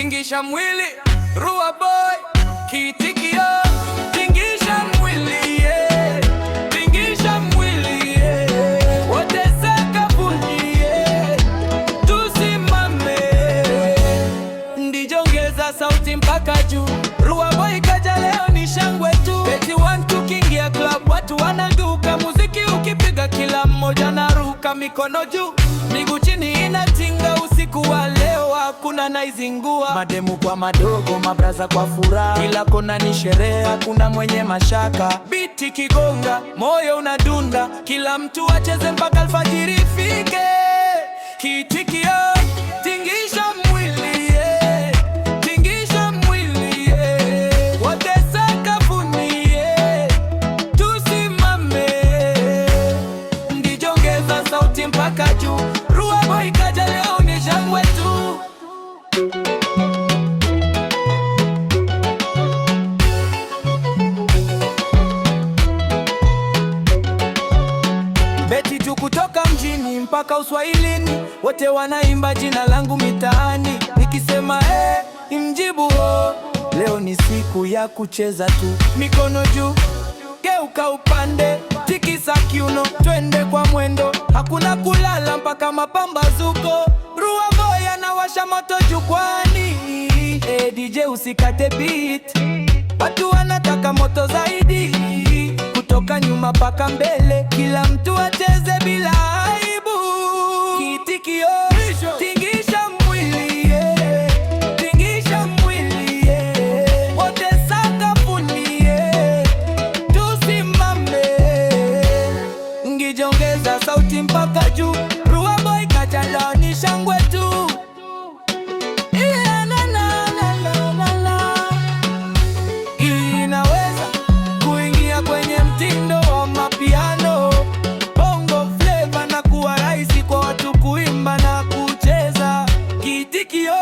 tingisha mwili, Rua Boy, kiitikio, tingisha mwili, yeah. Tingisha mwili, yeah. Wote sakafuni, yeah. Tusimame, ndijongeza sauti mpaka juu. Rua Boy kaja leo ni shangwe tu. Beti 1 tukiingia club watu wanaduka, muziki ukipiga kila mmoja naruka, mikono juu miguu chini inatinga. Usiku wa leo hakuna naizingua, mademu kwa madogo, mabraza kwa furaha, kila kona ni sherehe, hakuna mwenye mashaka. Biti kigonga, moyo unadunda, kila mtu acheze mpaka alfajiri ifike. Kiitikio, tingisha mwili, yeah. Tingisha mwili, yeah. Wote sakafuni, yeah. Tusimame, ndijongeza sauti mpaka juu. Rua Boy kaja leo ni shangwe tu. Beti tu kutoka mjini mpaka uswahilini, wote wanaimba jina langu mitaani. Nikisema imjibu ho. Leo ni siku ya kucheza tu, mikono juu, geuka upande, tikisa kiuno, twende kwa mwendo, hakuna kulala mpaka mapambazuko. Rua Boy anawasha moto jukwani, DJ usikate beat, watu wanataka moto zaidi. Kutoka nyuma paka mbele, kila mtu acheze bila aibu. Kiitikio, tingisha mwili, yeah. Tingisha mwili, yeah. Wote sakafuni, yeah. Tusimame, ngijongeza sauti mpaka juu. Rua Boy kaja leo ni shangwe tu. Yeah, na, na, na, na, na, na. Inaweza kuingia kwenye mtindo wa mapiano, bongo flavor, na kuwa rahisi kwa watu kuimba na kucheza. Kiitikio.